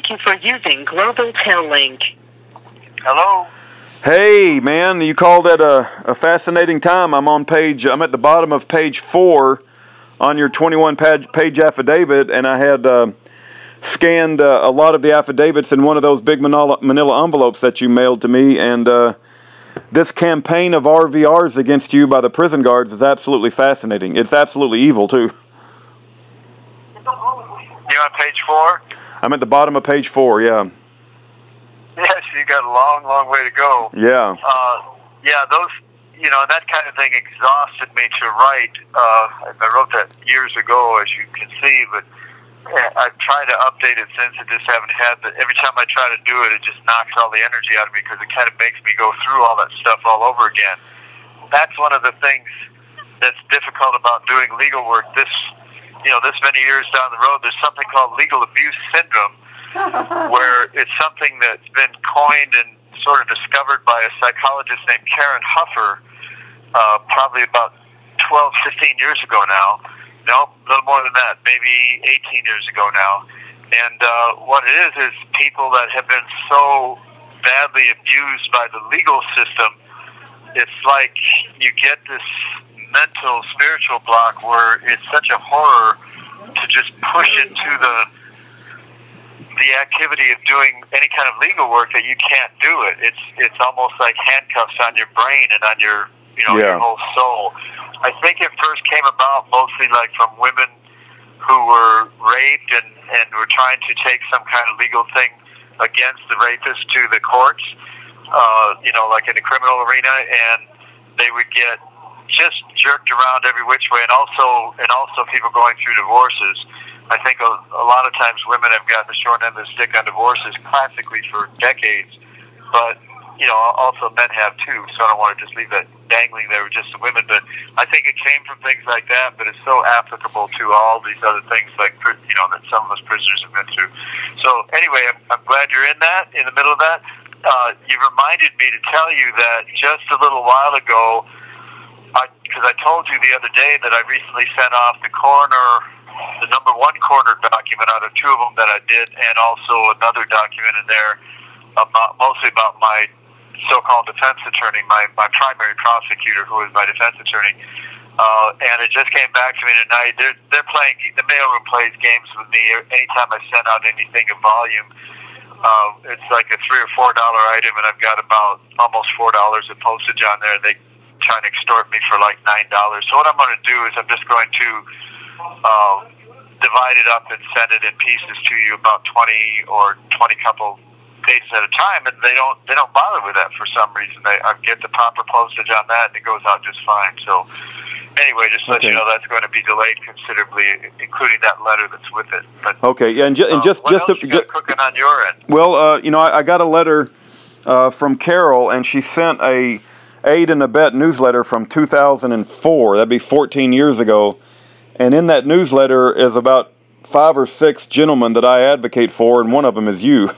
Thank you for using Global Tel Link. Hello? Hey, man, you called at a fascinating time. I'm at the bottom of page 4 on your 21-page affidavit, and I had scanned a lot of the affidavits in one of those big manila envelopes that you mailed to me, and this campaign of RVRs against you by the prison guards is absolutely fascinating. It's absolutely evil, too. You on page 4? I'm at the bottom of page 4, yeah. Yes, you got a long, long way to go. Yeah. Yeah, those, that kind of thing exhausted me to write. I wrote that years ago, as you can see, but I've tried to update it since. I just haven't had the, every time I try to do it, it just knocks all the energy out of me because it kind of makes me go through all that stuff all over again. That's one of the things that's difficult about doing legal work. This many years down the road, there's something called legal abuse syndrome, where it's something that's been coined and sort of discovered by a psychologist named Karen Huffer, probably about 12, 15 years ago now. No, a little more than that, maybe 18 years ago now. And what it is people that have been so badly abused by the legal system, it's like you get this mental, spiritual block where it's such a horror to just push into the activity of doing any kind of legal work that you can't do it. It's almost like handcuffs on your brain and on your your whole soul. I think it first came about mostly like from women who were raped and were trying to take some kind of legal thing against the rapist to the courts, like in the criminal arena, and they would get just jerked around every which way, and also people going through divorces. I think a lot of times women have gotten the short end of the stick on divorces classically for decades, but also men have too, so I don't want to just leave that dangling there with just the women, but I think it came from things like that, but it's so applicable to all these other things like, that some of us prisoners have been through. So anyway, I'm glad you're in the middle of that. You reminded me to tell you that just a little while ago, because I told you the other day that I recently sent off the number 1 coroner document out of 2 of them that I did, and also another document in there mostly about my so-called defense attorney, my primary prosecutor, who is my defense attorney. And it just came back to me tonight. They're playing, the mailroom plays games with me anytime I send out anything of volume. It's like a $3 or $4 item, and I've got about almost $4 of postage on there. They trying to extort me for like $9. So what I'm going to do is I'm just going to divide it up and send it in pieces to you, about 20 or 20 couple pages at a time, and they don't bother with that for some reason. I get the proper postage on that, and it goes out just fine. So anyway, just to let you know, that's going to be delayed considerably, including that letter that's with it. But, okay, yeah, and just cooking on your end. Well, I got a letter from Carol, and she sent a Aid and Abet newsletter from 2004. That'd be 14 years ago. And in that newsletter is about 5 or 6 gentlemen that I advocate for, and one of them is you.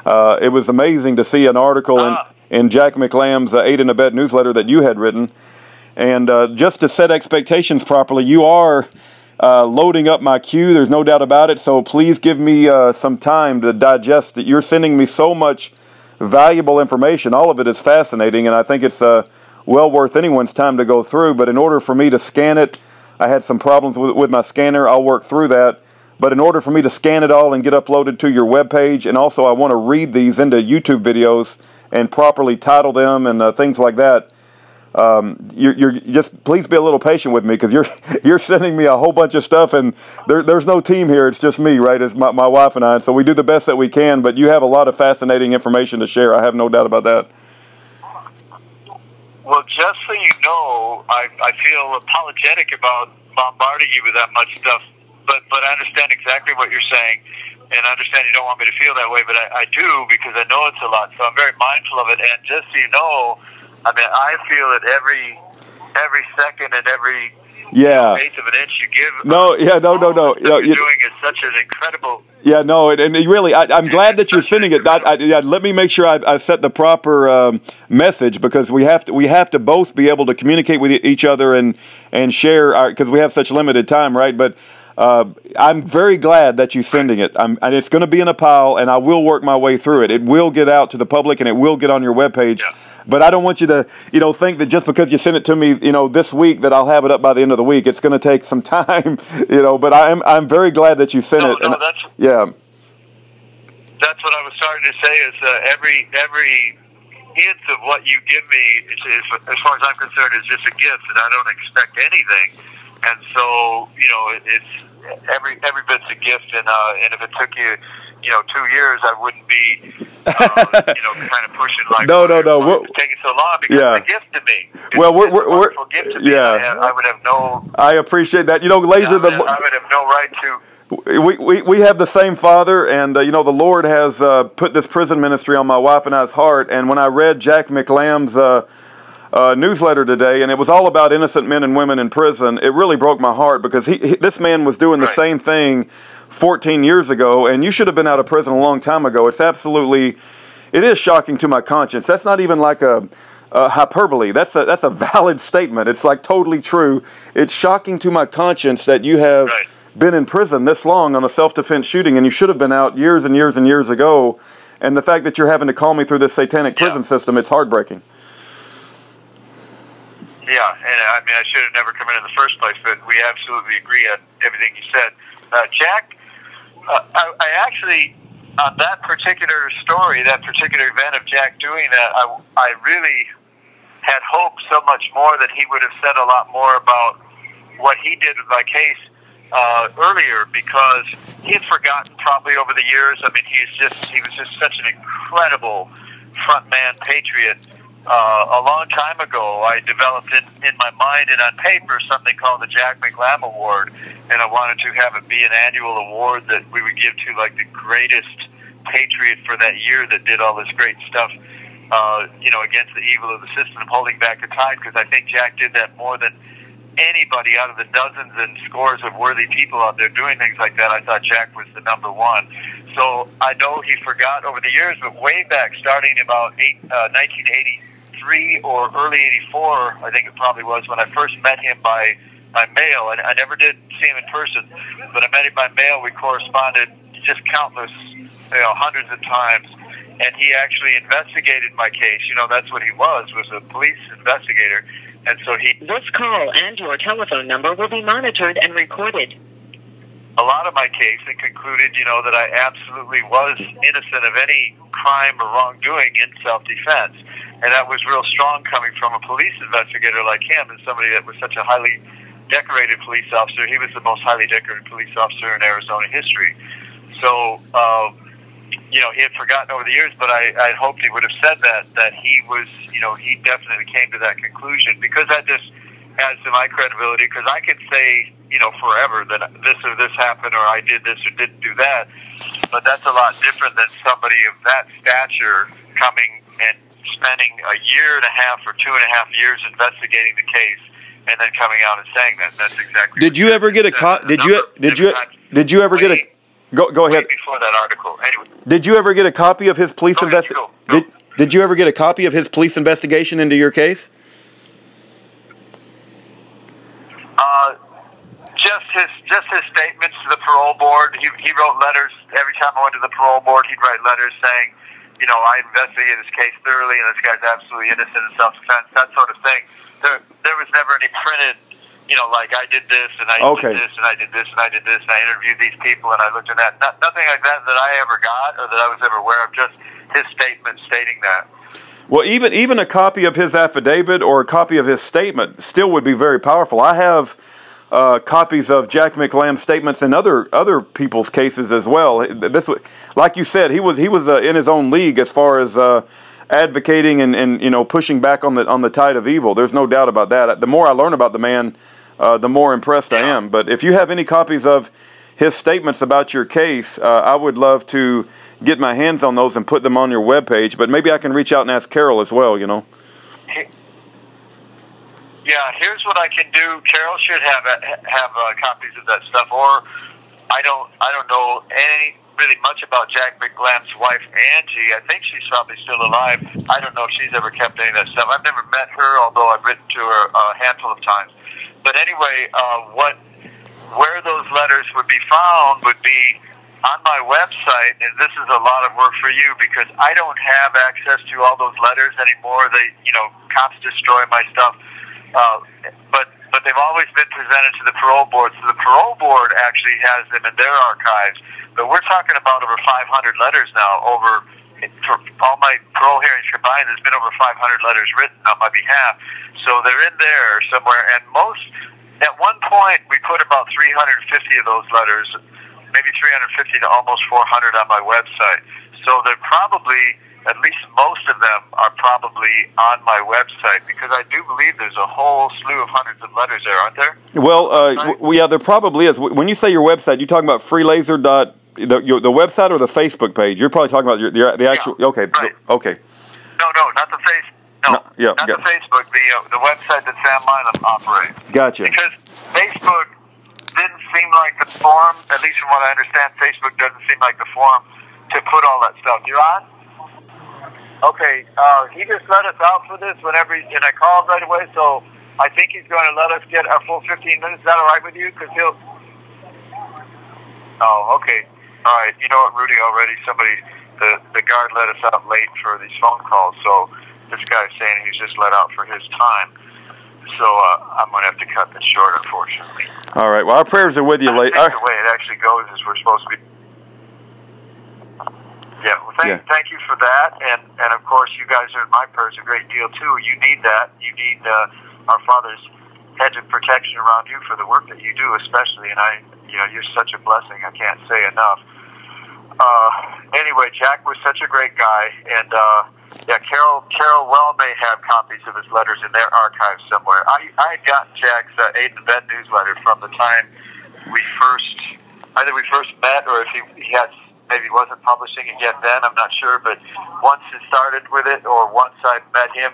It was amazing to see an article in Jack McLamb's Aid and Abet newsletter that you had written. And just to set expectations properly, you are loading up my queue. There's no doubt about it. So please give me some time to digest it. You're sending me so much valuable information. All of it is fascinating, and I think it's well worth anyone's time to go through. But in order for me to scan it, I had some problems with my scanner. I'll work through that. But in order for me to scan it all and get uploaded to your webpage, and also I want to read these into YouTube videos and properly title them and things like that, you're just please be a little patient with me, because you're sending me a whole bunch of stuff, and there's no team here. It's just me, right? It's my wife and I, and so we do the best that we can. But you have a lot of fascinating information to share. I have no doubt about that. Well, just so you know, I feel apologetic about bombarding you with that much stuff, but I understand exactly what you're saying, and I understand you don't want me to feel that way, but I do, because I know it's a lot, so I'm very mindful of it. And just so you know, I mean, I feel it every second and every eighth of an inch you give. What you're doing is such an incredible. Yeah, no, and really, I'm glad that you're sending it. Let me make sure I set the proper message, because we have to both be able to communicate with each other and share, because we have such limited time, right? But I'm very glad that you're sending it. And it's going to be in a pile, and I will work my way through it. It will get out to the public, and it will get on your webpage. Yeah. But I don't want you to, think that just because you send it to me, this week, that I'll have it up by the end of the week. It's going to take some time, But I'm very glad that you sent it. No, And, yeah. That's what I was starting to say. Is every hint of what you give me, as far as I'm concerned, is just a gift, and I don't expect anything. And so, it's every bit's a gift, and if it took you, 2 years, I wouldn't be, kind of pushing like, no. It's taking so long because it's a gift to me. It's a wonderful gift to me. Yeah. I would have no. I appreciate that. Lazor, I would have no right to. We have the same Father, and the Lord has put this prison ministry on my wife and I's heart. And when I read Jack McLamb's newsletter today, and it was all about innocent men and women in prison, it really broke my heart, because this man was doing the same thing 14 years ago, and you should have been out of prison a long time ago. It is shocking to my conscience. That's not even like a hyperbole. That's a valid statement. It's like totally true. It's shocking to my conscience that you have been in prison this long on a self-defense shooting, and you should have been out years and years and years ago. And the fact that you're having to call me through this satanic prison system, it's heartbreaking. Yeah, and I should have never come in the first place, but we absolutely agree on everything you said. Jack, I actually, on that particular story, that particular event of Jack doing that, I really had hoped so much more that he would have said a lot more about what he did with my case earlier, because he had forgotten probably over the years. I mean, he was just such an incredible frontman patriot. A long time ago, I developed in my mind and on paper something called the Jack McLamb Award, and I wanted to have it be an annual award that we would give to like the greatest patriot for that year that did all this great stuff, against the evil of the system, holding back the tide, because I think Jack did that more than anybody out of the dozens and scores of worthy people out there doing things like that. I thought Jack was the number one. So I know he forgot over the years, but way back, starting about 1983 or early 84, I think it probably was, when I first met him by mail. And I never did see him in person, but I met him by mail. We corresponded just countless, hundreds of times. And he actually investigated my case. That's what he was a police investigator. And so This call and your telephone number will be monitored and recorded. A lot of my case, and concluded, that I absolutely was innocent of any crime or wrongdoing in self-defense. And that was real strong coming from a police investigator like him, and somebody that was such a highly decorated police officer. He was the most highly decorated police officer in Arizona history. So, he had forgotten over the years, but I hoped he would have said that he was, he definitely came to that conclusion, because that just adds to my credibility, because I can say, forever that this or this happened, or I did this or didn't do that, but that's a lot different than somebody of that stature coming and spending a year and a half or 2.5 years investigating the case, and then coming out and saying that. That's exactly. Did you ever get a Did you ever get a? Go ahead. Before that article, anyway. Did you ever get a copy of his police investigation? Did you ever get a copy of his police investigation into your case? Just his statements to the parole board. He wrote letters every time I went to the parole board. He'd write letters saying, I investigated this case thoroughly, and this guy's absolutely innocent in self-defense. That sort of thing. There was never any printed, like I did this, and I did this, and I did this, and I did this, and I interviewed these people, and I looked at that. Nothing like that I ever got, or that I was ever aware of. Just his statement stating that. Well, even a copy of his affidavit or a copy of his statement still would be very powerful. I have copies of Jack McLamb's statements in other people's cases as well. This, like you said, he was in his own league as far as advocating and pushing back on the tide of evil. There's no doubt about that. The more I learn about the man, the more impressed I am. But if you have any copies of his statements about your case, I would love to get my hands on those and put them on your webpage. But maybe I can reach out and ask Carol as well. Yeah, here's what I can do. Carol should have copies of that stuff, or I don't know really much about Jack McLamb's wife, Angie. I think she's probably still alive. I don't know if she's ever kept any of that stuff. I've never met her, although I've written to her a handful of times. But anyway, where those letters would be found would be on my website, and this is a lot of work for you because I don't have access to all those letters anymore. They, cops destroy my stuff, but they've always been presented to the parole board. So the parole board actually has them in their archives. But we're talking about over 500 letters now. For all my parole hearings combined, there's been over 500 letters written on my behalf. So they're in there somewhere. And at one point, we put about 350 of those letters, maybe 350 to almost 400 on my website. So they're probably, at least most of them are probably on my website because I do believe there's a whole slew of hundreds of letters there, aren't there? Well, yeah, there probably is. When you say your website, you're talking about freelazor. The website or the Facebook page? You're probably talking about the actual. Yeah, okay. Right. Okay. No, not the Facebook. No, not the Facebook. The website that Sam Milam operates. Gotcha. Because Facebook didn't seem like the forum. At least from what I understand, Facebook doesn't seem like the forum to put all that stuff. You're on? Okay. He just let us out for this whenever, and I called right away. So I think he's going to let us get our full 15 minutes. Is that all right with you? Because he'll. Oh, okay. All right, you know what, Rudy, already the guard let us out late for these phone calls, so this guy's saying he's just let out for his time. So I'm going to have to cut this short, unfortunately. All right, well, our prayers are with you late. I think the way it actually goes is we're supposed to be... Yeah, well, thank you for that, and of course, you guys are in my prayers a great deal, too. You need that. You need our Father's hedge of protection around you for the work that you do, especially, and you're such a blessing, I can't say enough. Anyway, Jack was such a great guy, and Carol well may have copies of his letters in their archives somewhere. I had gotten Jack's Aid in the Bed newsletter from the time either we first met or if he had maybe wasn't publishing it yet then, I'm not sure, but once it started with it or once I met him,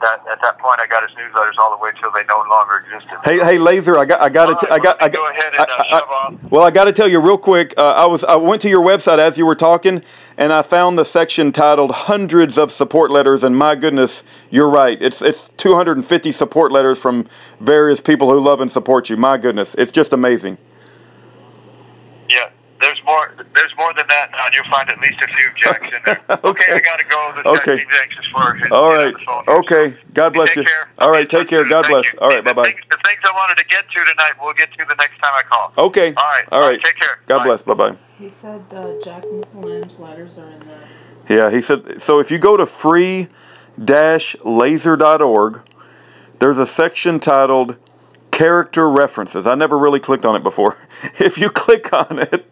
at that point, I got his newsletters all the way till they no longer existed. Hey, Lazor, I got to go ahead and shove off. Well, I got to tell you real quick. I went to your website as you were talking, and I found the section titled "Hundreds of Support Letters." And my goodness, you're right. It's 250 support letters from various people who love and support you. My goodness, it's just amazing. Yeah. There's more than that now, and you'll find at least a few Jacks in there. Okay, I got to go. This guy seems anxious for his all right. Okay. So God bless you. Care. All right. Take care. God bless. All right. Bye-bye. The things I wanted to get to tonight, we'll get to the next time I call. Okay. All right. Take care. God bless. Bye-bye. He said Jack Lamb's letters are in there. Yeah, he said, so if you go to free-lazor.org, there's a section titled Character References. I never really clicked on it before. If you click on it,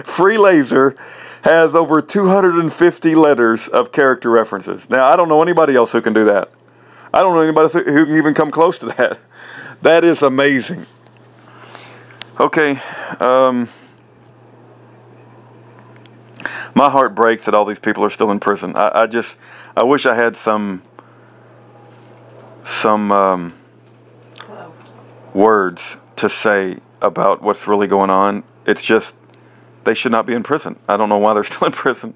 Free Lazor has over 250 letters of character references. Now, I don't know anybody else who can do that. I don't know anybody else who can even come close to that. That is amazing. Okay. My heart breaks that all these people are still in prison. I wish I had some words to say about what's really going on. It's just, they should not be in prison. I don't know why they're still in prison.